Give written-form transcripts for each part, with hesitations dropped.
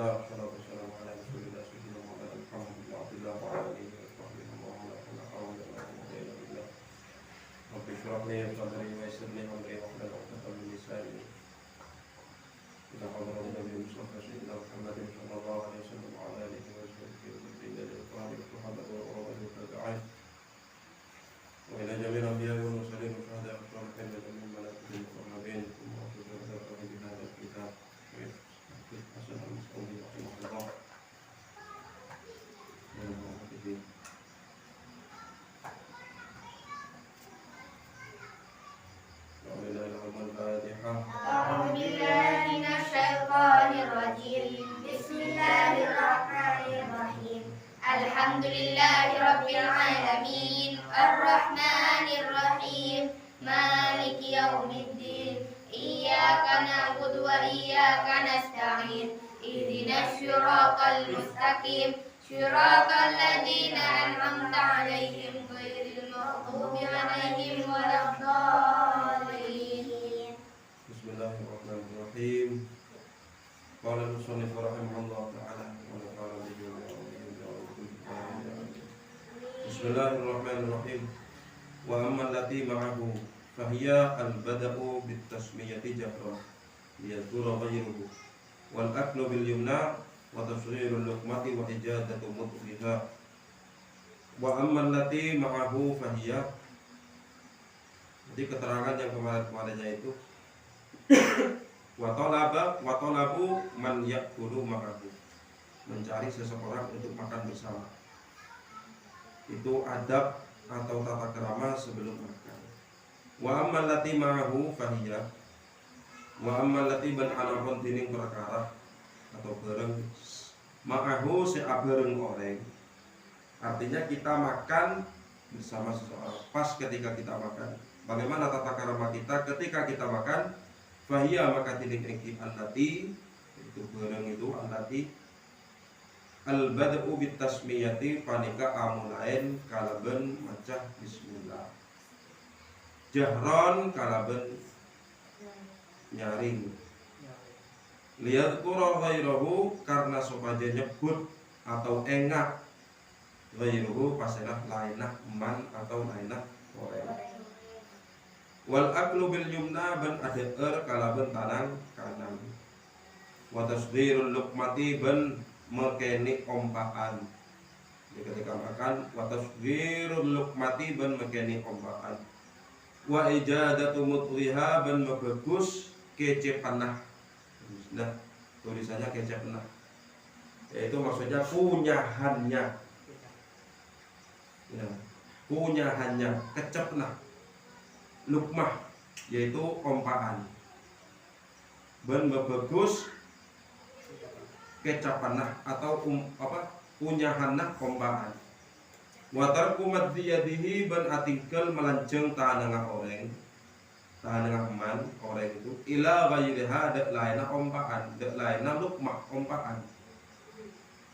Alhamdulillah, wassalatu wassalamu ala Rasulillah sayyidina Muhammad Alhamdulillah wa ala alihi wa sahbihi wa ala alihi Rabbi syrah li sadri wa yassir li amri wahlul 'uqdatam min lisani ila hadratin Nabi Mustafa sayyidina Muhammadin sallallahu alaihi wasallam wa ala alihi wa sahbihi wa ila al-qari wa hadha wa rabbi tabi'in wa ila jami'il anbiya'i wal mursalin wa shuhada'i wa salihin wa jami'il malaikati wa nabiyin wa rasulina bi hadha al-kitab Alhamdulillahi Rabbil Alamin Ar-Rahmanir Rahim Maliki Yawmiddin Iyyaka na'budu wa iyyaka nasta'in Ihdinas siratal mustaqim Siratal ladzina an'amta 'alaihim ghairil maghdubi 'alaihim waladdallin. Bismillahirrahmanirrahim. Qala al-musannif rahimahullah ta'ala wa nafa'ana bihi wa Bismillahirrahmanirrahim. Wa amma allati ma'ahu fahiya al-bada'u bit-tasmiyati jahran liyadhkura ghayruhu wal aklu bil yumna wa tasghirul luqmati wa ijadatu mudhiha. Wa amma allati ma'ahu fahiya, jadi keterangan yang kemarin-kemarinnya itu wa talabu man ya'kulu ma'ahu, mencari seseorang untuk makan bersama. Itu adab atau tata krama sebelum makan. Wa ammal lati ma'ahu fahiya, wa ammal lati ban anapun dining perkara atau bareng ma'ahu seabareng orang. Artinya kita makan bersama seseorang. Pas ketika kita makan, bagaimana tata krama kita ketika kita makan? Fahiya maka dining engki allati, itu bareng itu allati al-bada'u bit-tasmiyati panika amulain kalaben macah bismillah. Jahron kalaben nyaring. Liyadhkura ghairahu karena supaya nyebut atau engak ghairuhu pasenah lainah man atau lainah orang. Wal aklu bil yumna ban adeer kalaben tanang kanan. Wa tasghirul luqmati ban mekeni ompakan. Jadi ketika makan wa tasghirul luqmati ban mekeni ompakan. Wa ijadatu mudhiha ban mebagus kece panah. Nah, tulisannya kece panah. Yaitu maksudnya punyahannya. Ya, punyahannya kecepna. Lukmah yaitu ompakan. Ben mebagus kecapanah atau punyahanah ompakan. Wa tarku madhiyadihi ban atingkel melanjeng tanengah orang, tanengah man orang itu ila ghairiha dak laina ompakan, dak laina lukmah ompakan.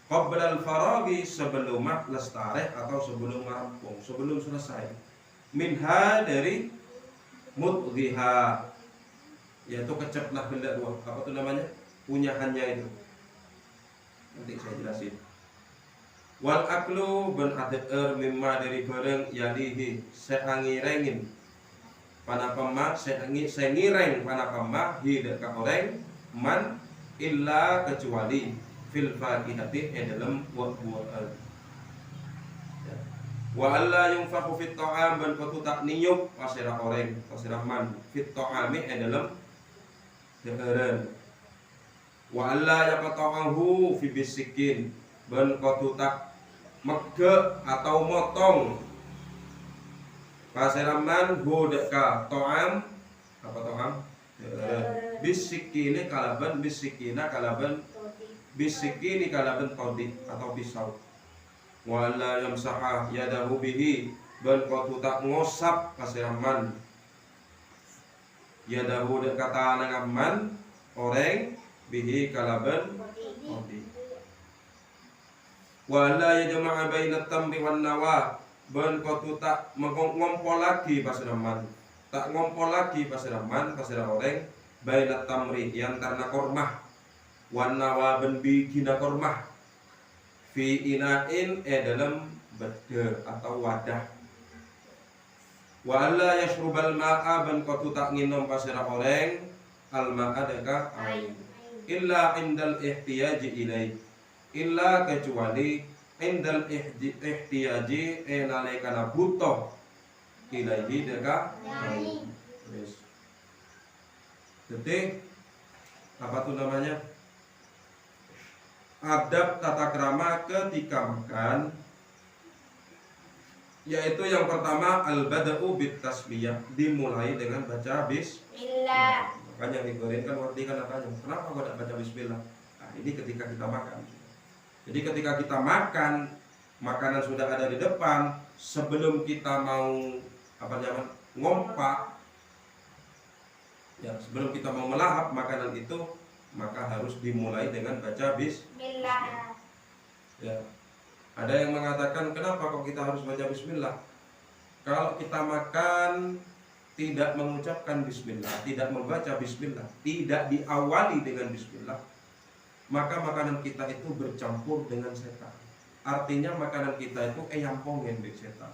Qabla al-faraghi sebelum lestareh atau sebelum rampung, sebelum selesai. Minha dari mudhiha, yaitu keceplah benda dua. Apa itu namanya? Punyahannya itu. Nanti saya jelasin. Wal aklu ben adeer mimma dari bareng yalihi seangirengin panapama sengireng panapama hidak ka oreng man illa kecuali fil fakihati dalam buah-buahan. Wa alla yunfaqu fit ta'am ban kutu tak niyuk pasira oreng pasira man fit ta'ami dalam deueureun. Wa alla yaqta'ahu fi bisikin ban kutu tak mege atau motong pasiraman budeka ta'am apa ta'am bisikini kalaban bisikina kalaban bisikini kalaban todi atau pisau. Wala yamsaha yadahu bihi ban kutu tak ngosap pasiraman yadahu dek kata nangaman orang bihi kalaban todi. Wala yajma'a bainat tamri wan nawa ban kutu tak ngompol lagi pasiraman, tak ngompol lagi pasiraman pasira orang bainat tamri yang karena kormah wan nawaben bigina kormah fi inain dalam bede atau wadah. Wa alla yashrubal ma'a ban qatu tak nginom pasira oreng al ma'a deka air illa indal ihtiyaji ilai, illa kecuali indal ihtiyaji nalekana butuh ilaihi deka air. Yes. Jadi apa tuh namanya, adab tata krama ketika makan, yaitu yang pertama al-bada'u bit tasbiyah, dimulai dengan baca bismillah. Makanya Ibrahim kan ngerti kan apanya, kenapa kok tidak baca bismillah? Nah, ini ketika kita makan. Jadi ketika kita makan, makanan sudah ada di depan, sebelum kita mau ngompak, ya, sebelum kita mau melahap makanan itu, maka harus dimulai dengan baca bismillah. Ya. Ada yang mengatakan, kenapa kok kita harus baca bismillah? Kalau kita makan tidak mengucapkan bismillah, tidak membaca bismillah, tidak diawali dengan bismillah, maka makanan kita itu bercampur dengan setan. Artinya makanan kita itu eyampongen di setan.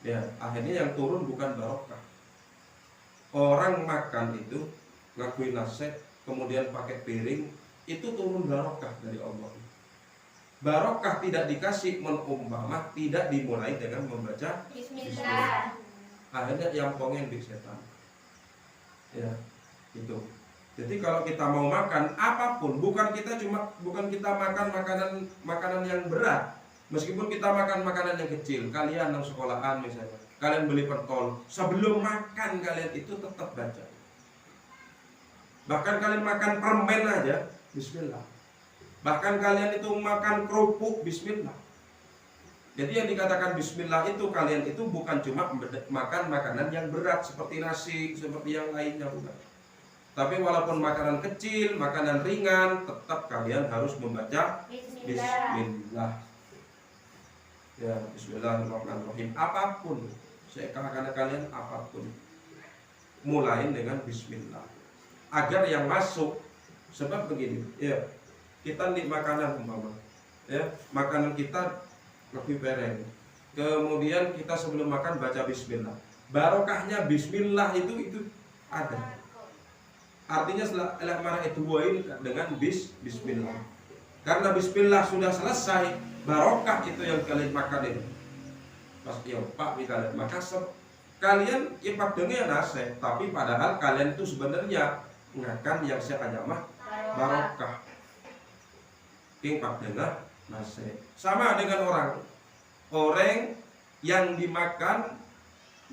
Ya, akhirnya yang turun bukan barokah. Orang makan itu ngakuin nasi, kemudian pakai piring, itu turun barokah dari Allah. Barokah tidak dikasih menumpamah tidak dimulai dengan membaca bismillah. Akhirnya yang pengen di setan. Ya, itu. Jadi kalau kita mau makan apapun, bukan kita makan makanan yang berat. Meskipun kita makan makanan yang kecil, kalian yang sekolahan misalnya, kalian beli pentol, sebelum makan kalian itu tetap baca. Bahkan kalian makan permen aja, bismillah. Bahkan kalian itu makan kerupuk, bismillah. Jadi yang dikatakan bismillah itu kalian itu bukan cuma makan makanan yang berat seperti nasi, seperti yang lainnya, bukan. Tapi walaupun makanan kecil, makanan ringan, tetap kalian harus membaca bismillah. Ya, bismillahirrahmanirrahim. Apapun, saya katakan kalian apapun, mulai dengan bismillah. Agar yang masuk, sebab begini, ya, kita nih makanan umpama, ya, makanan kita lebih pereng. Kemudian kita sebelum makan baca bismillah. Barokahnya bismillah itu ada. Artinya setelah marah itu buain dengan bismillah. Karena bismillah sudah selesai, barokah itu yang kalian makan itu. Pas ya Pak kalian maka kalian ipak dengan nasi, tapi padahal kalian itu sebenarnya ngakan yang saya mah barokah. Ipak dengan nasi. Sama dengan orang yang dimakan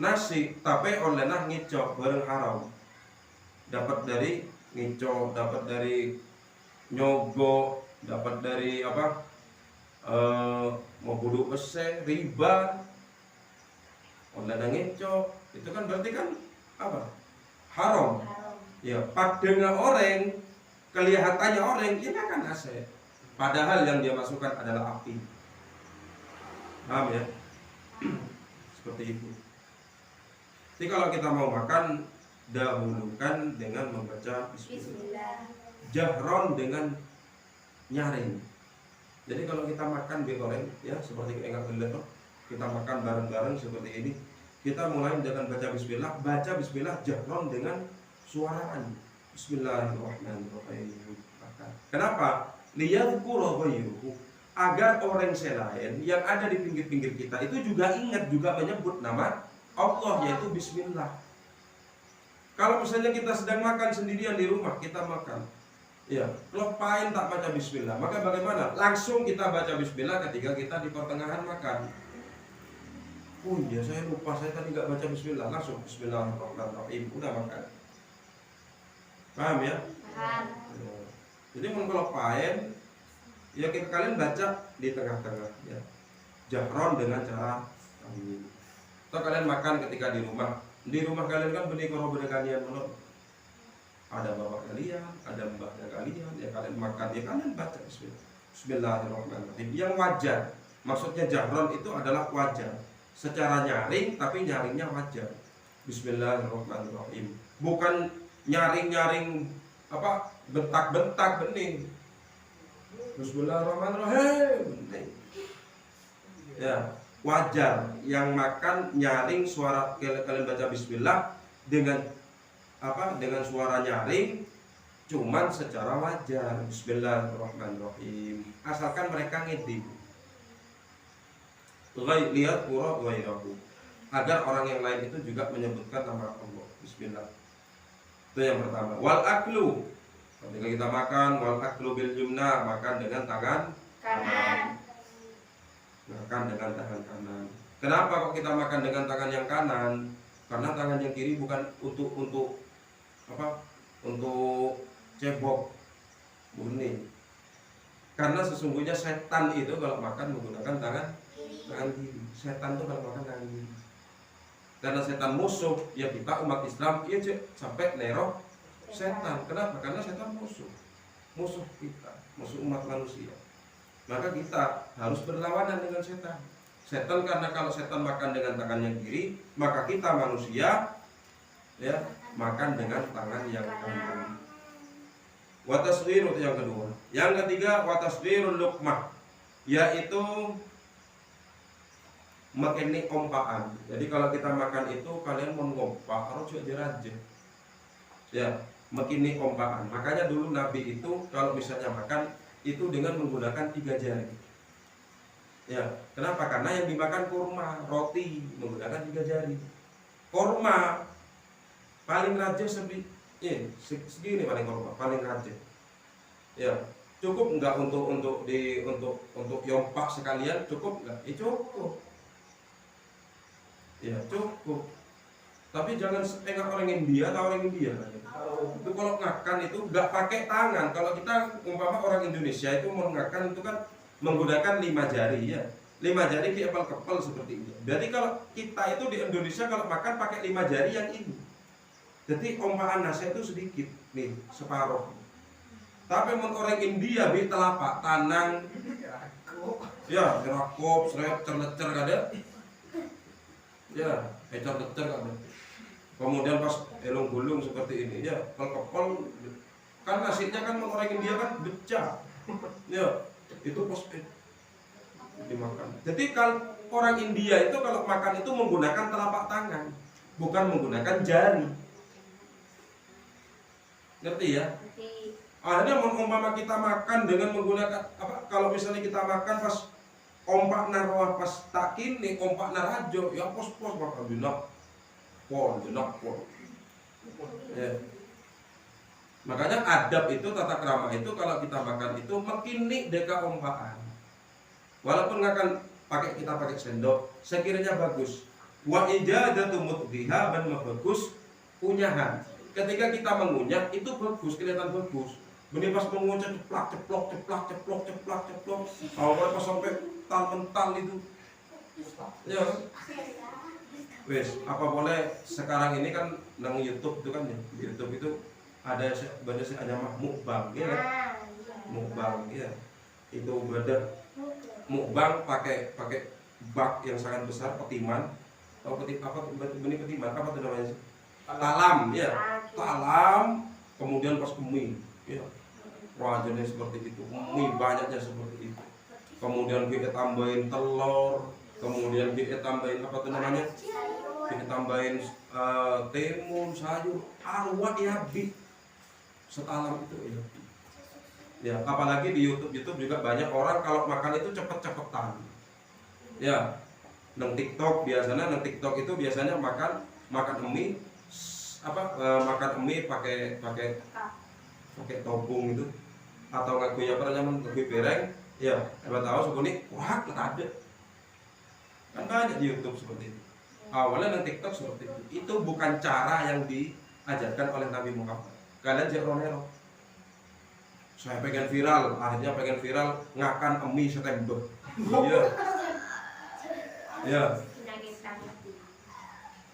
nasi tapi olehna ngicok bareng haram. Dapat dari ngicok, dapat dari nyogok, dapat dari mau budu ese, riba, olehna ngicok, itu kan berarti kan apa? Haram. Ya, dengan orang kelihatannya orang ini kan nasi. Padahal yang dia masukkan adalah api. Paham ya? Seperti itu. Jadi kalau kita mau makan, dahulukan dengan membaca bismillah. Jahron dengan nyaring. Jadi kalau kita makan digoreng, ya seperti enggak gelap, kita makan bareng-bareng seperti ini. Kita mulai dengan baca bismillah jahron dengan suaraan. Bismillahirrahmanirrahim. Kenapa? Liyadhkura ghairuhu, agar orang selain yang ada di pinggir-pinggir kita itu juga ingat, juga menyebut nama Allah, yaitu bismillah. Kalau misalnya kita sedang makan sendirian di rumah, kita makan, ya, lepain tak baca bismillah, maka bagaimana? Langsung kita baca bismillah ketika kita di pertengahan makan. Oh iya, saya lupa, saya tadi nggak baca bismillah, langsung bismillahirrahmanirrahim, udah makan. Paham ya? Paham. Jadi kalau paen, ya kalian baca di tengah-tengah, ya, jahron dengan cara amin. Atau kalian makan ketika di rumah kalian kan beli korban kalian, ada bapak kalian, ada mbahnya kalian, ya kalian makan, ya kalian baca bismillahirrahmanirrahim. Yang wajar, maksudnya jahron itu adalah wajar, secara nyaring, tapi nyaringnya wajar. Bismillahirrahmanirrahim. Bukan nyaring bentak-bentak bening. Bismillahirrahmanirrahim bening. Ya, wajar yang makan nyaring suara kalian baca bismillah dengan dengan suara nyaring cuman secara wajar bismillahirrahmanirrahim asalkan mereka ngedip lihat qura ghairahu agar orang yang lain itu juga menyebutkan nama Allah bismillah. Itu yang pertama. Wal aklu, ketika kita makan, wal aklu bil yumna, makan dengan tangan kanan. Makan dengan tangan kanan. Kenapa kok kita makan dengan tangan yang kanan? Karena tangan yang kiri bukan untuk cebok murni. Karena sesungguhnya setan itu kalau makan menggunakan tangan kiri. Setan itu kalau makan tangan kiri. Karena setan musuh, ya kita umat Islam iya sampai nerok setan. Kenapa? Karena setan musuh kita, musuh umat manusia. Maka kita harus berlawanan dengan setan. Setan karena kalau setan makan dengan tangan yang kiri, maka kita manusia ya makan dengan tangan yang kanan. Watasghir itu yang kedua. Yang ketiga watasghirul luqmah, yaitu makeni ompaan. Jadi kalau kita makan itu kalian mau ngompak harus aja. Ya, makeni ompaan. Makanya dulu Nabi itu kalau misalnya makan itu dengan menggunakan 3 jari. Ya, kenapa? Karena yang dimakan kurma, roti menggunakan 3 jari. Kurma paling rajin segini paling kurma, paling rajin. Ya, cukup enggak untuk yompak sekalian, cukup enggak? Cukup. Ya, cukup. Tapi jangan setengah orang India atau orang India. Itu kalau makan itu nggak pakai tangan. Kalau kita umpama orang Indonesia itu mau makan itu kan menggunakan 5 jari ya. 5 jari kepel-kepel seperti ini. Jadi kalau kita itu di Indonesia kalau makan pakai 5 jari yang ini. Jadi ompaan nasi itu sedikit nih, separuh. Tapi mau orang India bi telapak tanang. Ya, gerakop, seret, cerlecer kada. Ya, lecer kada. Kemudian pas elong gulung seperti ini ya, kepel kan nasinya kan orang India kan becah. Ya, itu pas dimakan. Jadi kalau orang India itu kalau makan itu menggunakan telapak tangan, bukan menggunakan jari. Ngerti ya? Akhirnya umpama kita makan dengan menggunakan kalau misalnya kita makan pas ompak narwah pas tak kini ompak narajo ya pos-pos makan binak pon. Ya. Makanya adab itu tata krama itu kalau kita makan itu mekini deka ompaan. Walaupun nggak akan kita pakai sendok, sekiranya bagus. Wa ijadatu mudhiha dan bagus unyahan. Ketika kita mengunyah itu bagus, kelihatan bagus. Benih pas mengunyah ceplok. Awalnya pas sampai mental itu. Ya. Wes, apa boleh sekarang ini kan nang YouTube itu kan ya. Di YouTube itu ada namanya mukbang ya kan? Mukbang ya. Itu beda mukbang pakai bak yang sangat besar, petiman. Tahu benih petiman apa itu namanya? Talam ya. Talam kemudian pas mie ya. Wajahnya seperti itu. Mie banyaknya seperti itu. Kemudian kita tambahin telur, kemudian kita tambahin apa itu namanya? Kita tambahin timun, sayur, arwah ya bi. Setalam itu ya. Ya, apalagi di YouTube juga banyak orang kalau makan itu cepet-cepetan. Ya. Nang TikTok itu biasanya makan mie makan mie pakai topung itu atau nggak punya nyaman lebih bereng ya coba tahu sebenarnya wah ada kan banyak di YouTube seperti itu. Awalnya nang TikTok seperti itu bukan cara yang diajarkan oleh Nabi Muhammad. Kalian jeronero saya pengen viral, akhirnya pengen viral ngakan mie setembek. Iya. Ya.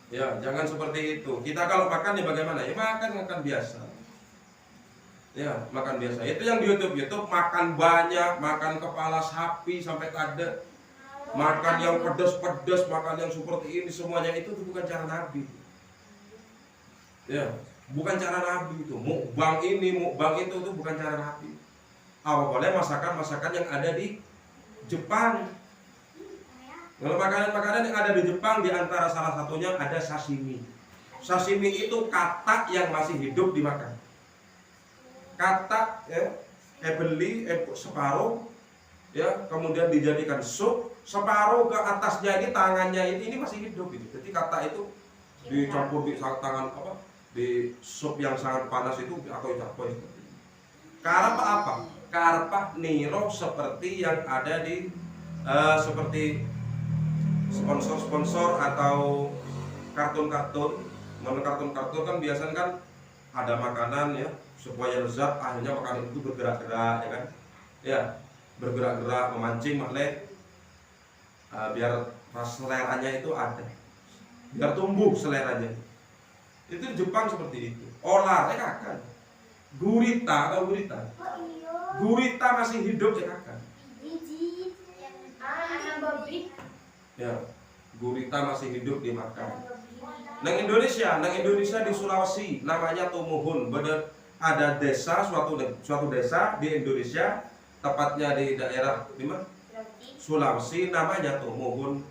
Ya, jangan seperti itu. Kita kalau makan ya bagaimana? Ya makan biasa. Ya, makan biasa. Itu yang di YouTube makan banyak, makan kepala sapi sampai kada. Makan yang pedas, makan yang seperti ini semuanya itu bukan cara Nabi. Ya. Bukan cara Nabi itu. Mukbang ini, mukbang itu bukan cara Nabi. Apa boleh masakan-masakan yang ada di Jepang. Kalau makanan-makanan yang ada di Jepang, di antara salah satunya ada sashimi. Sashimi itu katak yang masih hidup dimakan. Katak ya, beli separuh ya, kemudian dijadikan sup, separuh ke atasnya ini tangannya ini masih hidup gitu. Jadi katak itu dicampur di tangan apa? Di sup yang sangat panas itu atau campur seperti ini. Karapa apa? Karpa niro seperti yang ada di seperti sponsor-sponsor atau kartun-kartun. Menurut kartun-kartun kan biasanya kan ada makanan ya, supaya lezat akhirnya makanan itu bergerak-gerak ya kan. Ya, bergerak-gerak memancing makhluk biar seleranya itu ada. Biar tumbuh seleranya. Itu di Jepang seperti itu. Olahnya kakak. Gurita atau gurita. Gurita masih hidup ya kakak. Ya, gurita masih hidup dimakan. Nang Indonesia di Sulawesi namanya tumuhun. Ada desa suatu desa di Indonesia, tepatnya di daerah di mana? Sulawesi, namanya tumuhun.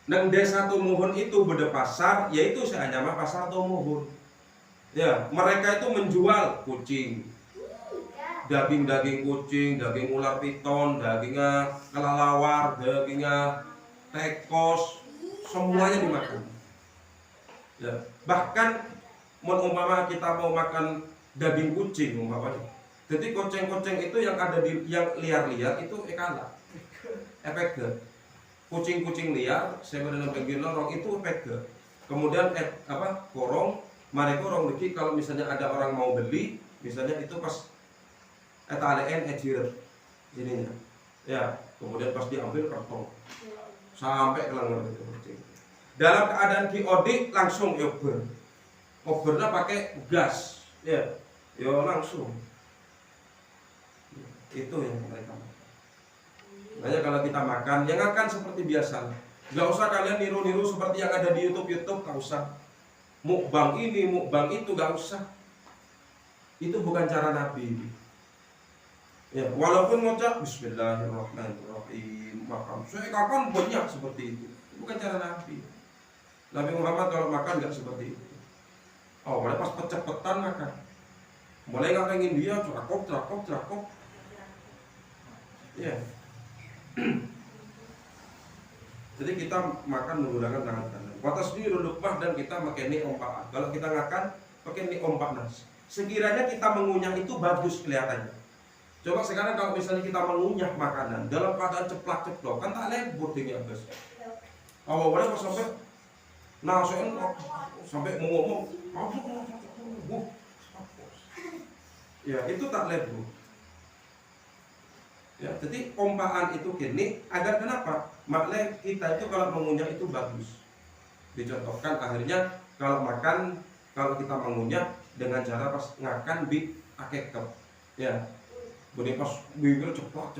Nang desa tumuhun itu beda pasar, yaitu saya nama pasar tumuhun. Ya, mereka itu menjual kucing, daging kucing, daging ular piton, dagingnya kelelawar, dagingnya tekos, semuanya dimakan. Ya, bahkan umpama kita mau makan daging kucing umpamanya. Jadi kucing-kucing itu yang ada di yang liar-liar itu kalah. Efek kucing-kucing liar, saya dalam bagian lorong itu efek. Kemudian korong, mereka korong lagi kalau misalnya ada orang mau beli, misalnya itu pas etalen jiret jadinya. Ya, kemudian pas diambil karton sampai ke lengan itu kucing. Dalam keadaan diodik langsung ober. Obernya pakai gas. Ya, langsung. Itu yang mereka makan. Makanya kalau kita makan, yang akan seperti biasa. Gak usah kalian niru-niru seperti yang ada di YouTube, gak usah. Mukbang ini, mukbang itu, gak usah. Itu bukan cara Nabi. Ya, walaupun ngucap Bismillahirrahmanirrahim, makan. Saya kapan banyak seperti itu. Bukan cara Nabi. Nabi Muhammad kalau makan gak seperti itu. Oh, mulai pas pecepetan makan. Mulai gak pengen dia cerakop. Ya. Jadi kita makan menggunakan tangan kanan. Watas ini lulukmah dan kita pakai ini ompaan. Kalau kita makan pakai ini ompak nas. Sekiranya kita mengunyah itu bagus kelihatannya. Coba sekarang kalau misalnya kita mengunyah makanan dalam keadaan ceplak-ceplok, kan tak lebur tinggi abis. Awalnya pas sampai nasiin sampai ngomong, ya itu tak lebur. Ya, jadi ompaan itu gini agar kenapa? Maknanya kita itu kalau mengunyah itu bagus. Dicontohkan akhirnya kalau makan, kalau kita mengunyah dengan cara pas ngakan bi akekep. Ya. Bunyi pas bibir ceplok.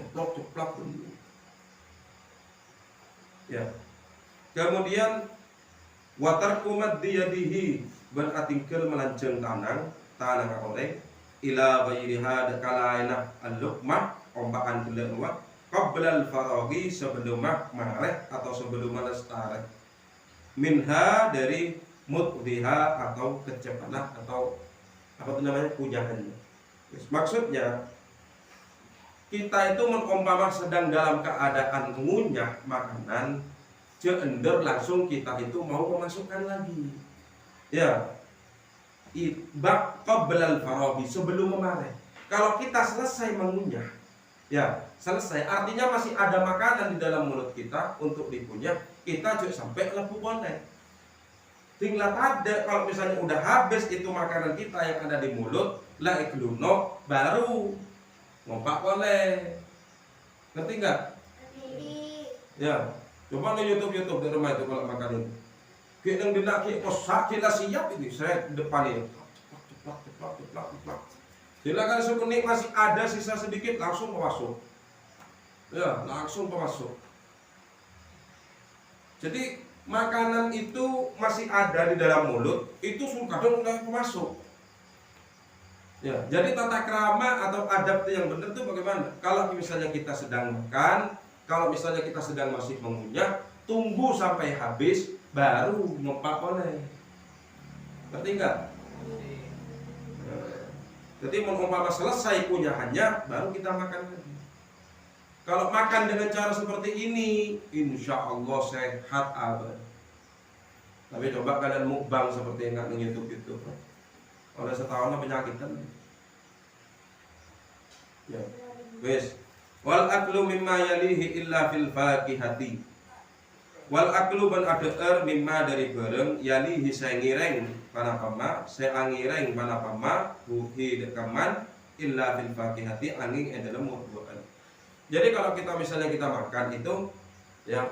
Ya. Kemudian watar kumat diyadihi beratingkel melanjeng tanang oreng ila ghairiha kalaina al-luqmah ompaan kedua qabla al-faraghi sebelum mareh atau sebelum lestari minha dari mudhiha atau kecepatan atau apa itu namanya kunyahannya. Maksudnya kita itu mengumpama sedang dalam keadaan mengunyah makanan, jeender langsung kita itu mau memasukkan lagi. Ya. Qabla al-faraghi sebelum memareh. Kalau kita selesai mengunyah, ya, selesai artinya masih ada makanan di dalam mulut kita untuk dikunyah, kita juga sampai lebu boleh. Tinggal ada kalau misalnya udah habis itu makanan kita yang ada di mulut, la ikluno baru ngompak boleh. Ngerti nggak? Ya, coba di YouTube di rumah itu kalau makan itu. Kita yang dinaki posak kita siap ini saya depan ini. Ceplak. Silakan semenit masih ada sisa sedikit langsung masuk. Ya, langsung masuk. Jadi makanan itu masih ada di dalam mulut, itu kadang udah masuk. Ya, jadi tata krama atau adab yang benar itu bagaimana? Kalau misalnya kita sedang makan, kalau misalnya kita sedang masih mengunyah, tunggu sampai habis baru ngompak oleh. Ngerti enggak? Jadi umpama selesai kunyahannya baru kita makan lagi. Kalau makan dengan cara seperti ini, insya Allah sehat abad. Tapi coba kalian mukbang seperti yang nge YouTube itu, oleh setahun penyakitan. Ya, wes. Wal aklu mimma yalihi illa fil fakihati. Wal aklu ban adeer mimma dari bareng yalihi sengireng panapama, seangireng panapama, buhi dekaman illa fil fakihati angin dalam buah-buahan. Jadi kalau kita misalnya kita makan itu ya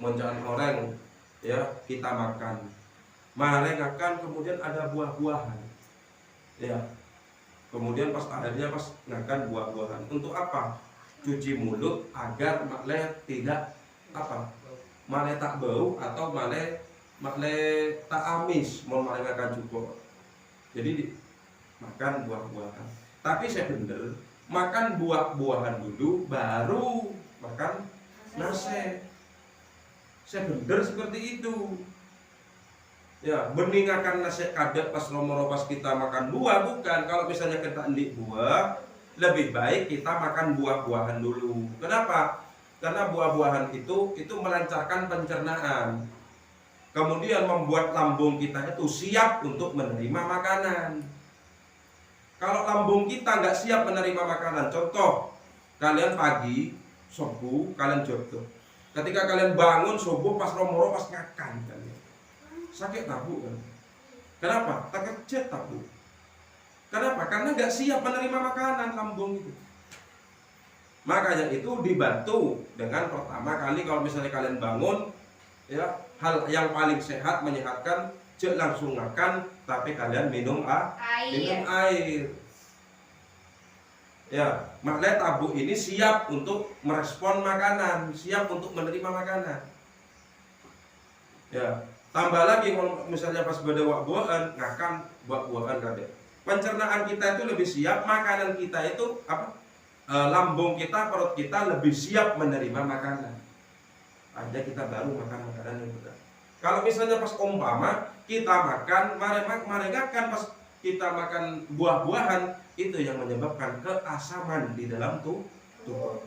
moncalan orang ya kita makan marengakan kemudian ada buah-buahan ya kemudian pas akhirnya pas makan buah-buahan untuk apa? Cuci mulut agar makle tidak apa? Makle tak bau atau makle tak amis mau marengakan cukup. Jadi makan buah-buahan. Tapi saya bener makan buah-buahan dulu baru makan nasi. Saya bener seperti itu. Ya, beningakan nasi kadek pas nomor pas kita makan buah bukan. Kalau misalnya kita endik buah, lebih baik kita makan buah-buahan dulu. Kenapa? Karena buah-buahan itu melancarkan pencernaan. Kemudian membuat lambung kita itu siap untuk menerima makanan. Kalau lambung kita nggak siap menerima makanan, contoh kalian pagi subuh kalian jodoh, ketika kalian bangun subuh pas romoro pas ngakan kalian sakit tabu kan? Kenapa? Terkejut tabu. Kenapa? Karena nggak siap menerima makanan lambung itu. Makanya itu dibantu dengan pertama kali kalau misalnya kalian bangun, ya hal yang paling sehat menyehatkan. Jangan langsung makan, tapi kalian minum air. Ya, makanya tabu ini siap untuk merespon makanan, siap untuk menerima makanan. Ya, tambah lagi kalau misalnya pas pada buah-buahan, ngakan buah-buahan kadek. Pencernaan kita itu lebih siap, makanan kita itu apa? Lambung kita, perut kita lebih siap menerima makanan. Aja kita baru makan makanan yang benar. Kalau misalnya pas umpama kita makan, marengakan pas kita makan buah-buahan, itu yang menyebabkan keasaman di dalam tubuh.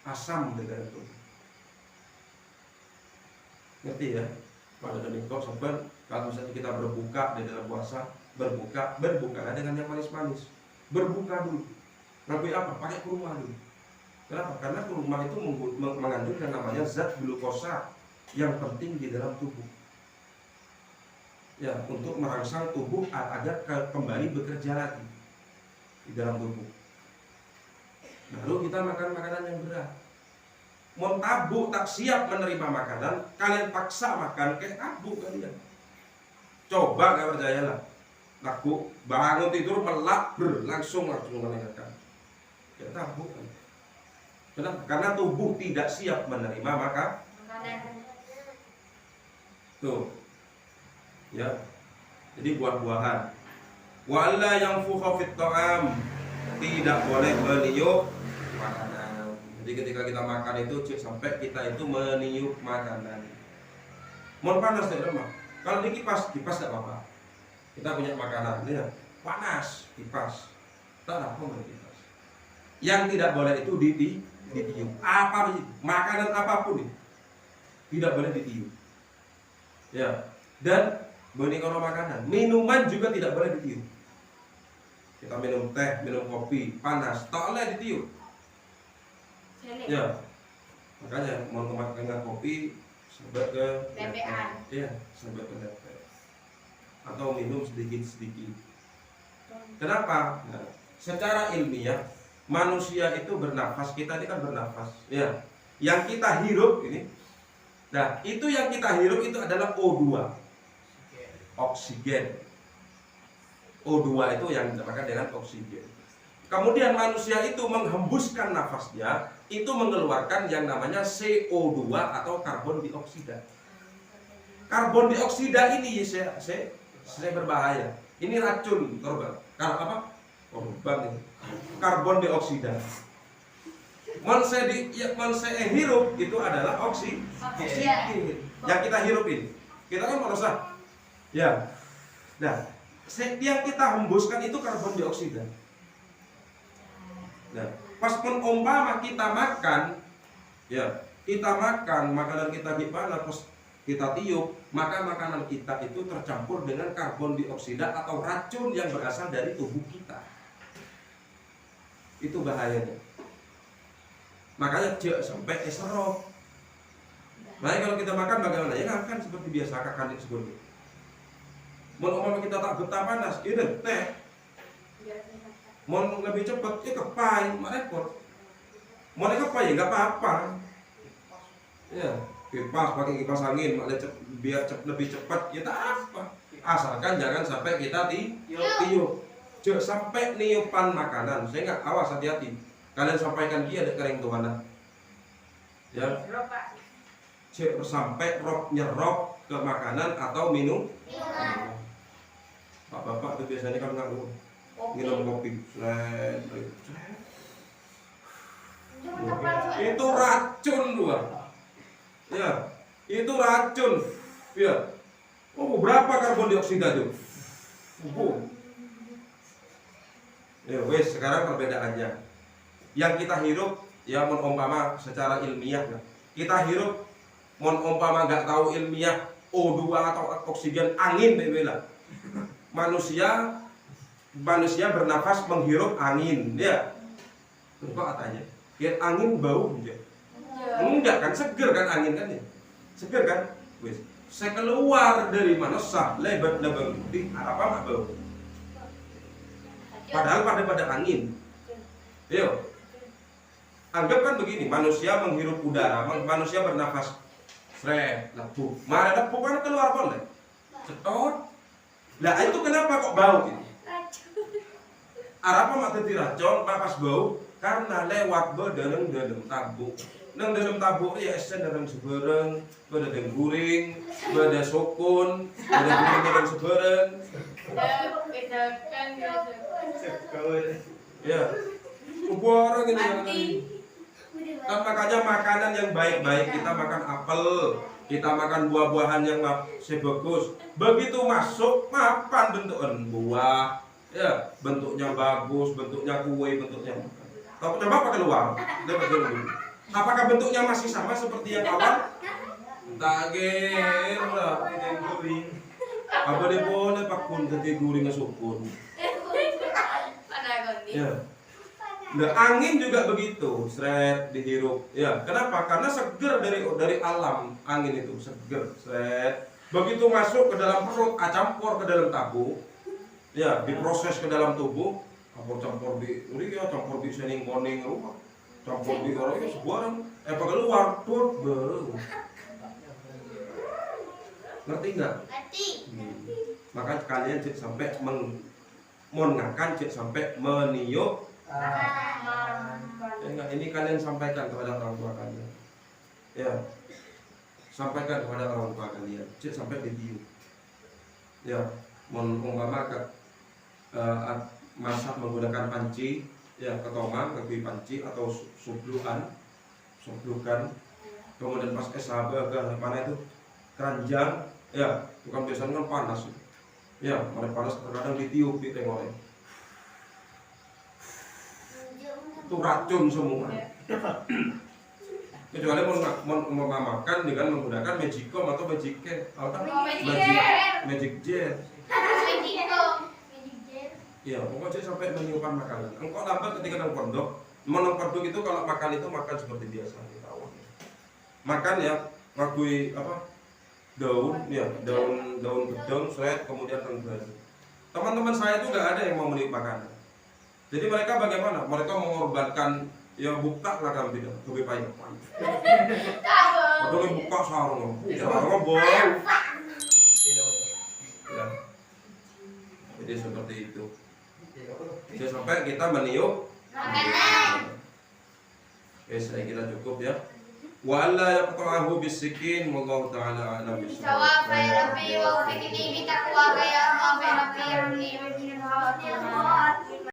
Asam di dalam tubuh. Ngerti ya? Pada kenikok sobat, kalau misalnya kita berbuka di dalam puasa, berbuka dengan yang manis-manis. Berbuka dulu. Ngapain apa? Pakai kurma dulu. Kenapa? Karena kurma itu mengandung yang namanya zat glukosa yang penting di dalam tubuh. Ya, untuk merangsang tubuh agar kembali bekerja lagi di dalam tubuh. Baru kita makan makanan yang berat. Mau tabu tak siap menerima makanan, kalian paksa makan kayak tabu kalian. Coba nggak percaya lah. Tabu bangun tidur melak langsung mendengarkan. Kayak tabu kan. Kenapa? Karena tubuh tidak siap menerima makanan. Tuh. Ya. Jadi buah-buahan. Wala yang fukhafit ta'am, tidak boleh meniup makanan. Jadi ketika kita makan itu sampai kita itu meniup makanan. Mau panas tidak mah? Kalau di kipas tidak apa-apa. Kita punya makanan ini ya, panas kipas. Tak apa kipas. Yang tidak boleh itu ditiup. Apa makanan apapun itu tidak boleh ditiup. Ya, dan benih kalau makanan, minuman juga tidak boleh ditiup. Kita minum teh, minum kopi, panas, tak boleh ditiup. Ya, makanya mau makan kopi, sampai ke lepean. Iya, sampai ke lepean. Atau minum sedikit-sedikit. Kenapa? Nah, secara ilmiah manusia itu bernafas, kita ini kan bernafas. Ya, yang kita hirup ini. Nah, itu yang kita hirup itu adalah O2. Oksigen. O2 itu yang dinamakan dengan oksigen. Kemudian manusia itu menghembuskan nafasnya, itu mengeluarkan yang namanya CO2 atau karbon dioksida. Karbon dioksida ini saya berbahaya. Ini racun korban. Apa? Korban ini. Karbon dioksida. Saya hirup itu adalah oksigen. Yang kita hirupin. Kita kan merasa. Ya. Nah, yang kita hembuskan itu karbon dioksida. Nah, pas umpama kita makan, ya kita makan makanan kita gimana, pas kita tiup, maka makanan kita itu tercampur dengan karbon dioksida atau racun yang berasal dari tubuh kita. Itu bahayanya. Makanya jangan sampai serok. Makanya kalau kita makan bagaimana? Ya makan seperti biasa, makan seperti itu. Umpama kita tak betah panas, ini teh. Mau lebih cepat, ya kepai, repot. Mau kepai ya nggak apa-apa. Ya, kipas pakai kipas angin, biar lebih cepat, ya tak apa. Asalkan jangan sampai kita tiup. Jangan sampai niupan makanan. Saya nggak, awas, hati-hati. Kalian sampaikan dia ada kering tuh mana? Ya. Jangan sampai nyerok ke makanan atau minum. Bapak-bapak itu biasanya kan nggak minum kopi, itu racun luar, ya itu racun, ya. Oh, berapa karbon dioksida tuh? Ya wes, sekarang perbedaannya. Yang kita hirup, ya umpama secara ilmiah, kita hirup, umpama nggak tahu ilmiah O2 atau oksigen angin, bela. Manusia bernafas menghirup angin, ya. Kok katanya? Ya angin bau enggak? Enggak kan, seger kan angin kan ya? Seger kan? Wis. Saya keluar dari mana sah lebat di apa bau? Padahal pada angin. Yo. Anggap kan begini, manusia menghirup udara, manusia bernafas. Sret, lepuh. Mana lepuh kan keluar boleh? Cetot. Lah itu kenapa kok bau gitu? Arapa mak dadi racun pas bau karena lewat dalam tabuk. Nang dalam tabuk ya esen dalam sebereng, beda guring, beda sokun, beda guring dalam sebereng. Ya. Orang ini. Kan makanya makanan yang baik-baik, kita makan apel, kita makan buah-buahan yang bagus. Begitu masuk makan bentukan buah, ya bentuknya bagus, bentuknya kue, bentuknya. Kalau coba pakai luar, apakah bentuknya masih sama seperti yang awal? Tak kira, apa dia boleh pakun jadi guring sukun. Ya. Nah, angin juga begitu, seret dihirup. Ya, kenapa? Karena seger dari alam, angin itu seger, seret. Begitu masuk ke dalam perut, campur ke dalam tabung, ya, diproses ke dalam tubuh, campur di campur di sening koning rumah, campur di orang itu sebuah keluar tur bau. Ngerti nggak? Ngerti. Maka kalian cek sampai mengakan, cek sampai meniup. Ya, ini kalian sampaikan kepada orang tua kalian. Ya, sampaikan kepada orang tua kalian. Cek sampai ditiup. Ya, umpama masak menggunakan panci, ya ketomang, lebih panci atau sublukan. Kemudian pas SHB agak mana itu keranjang, ya bukan biasanya kan panas. Ya, mereka panas terkadang ditiup di tengoknya. Itu racun semua. Kecuali mau makan dengan menggunakan magicom atau magic jet. Ya, pokoknya sampai meniupkan makanan. Engkau lambat ketika nang pondok itu kalau makan itu makan seperti biasa. Makan ya, ngakui apa? Daun gedong, seret, kemudian tenggelam. Teman-teman saya itu nggak ada yang mau meniup makanan. Jadi mereka bagaimana? Mereka mengorbankan ya buka lah kan tidak, lebih payah. Atau buka sarung bau. Ya. Jadi seperti itu. Tidak sampai kita meniup makanan. Oke, saya kira cukup ya. Wa alla yaqta'ahu bisikin wallahu ta'ala a'lam Sawab bissawab. ya Rabbi wa fiqni bi taqwa ya Allah ya Rabbi ya Rabbi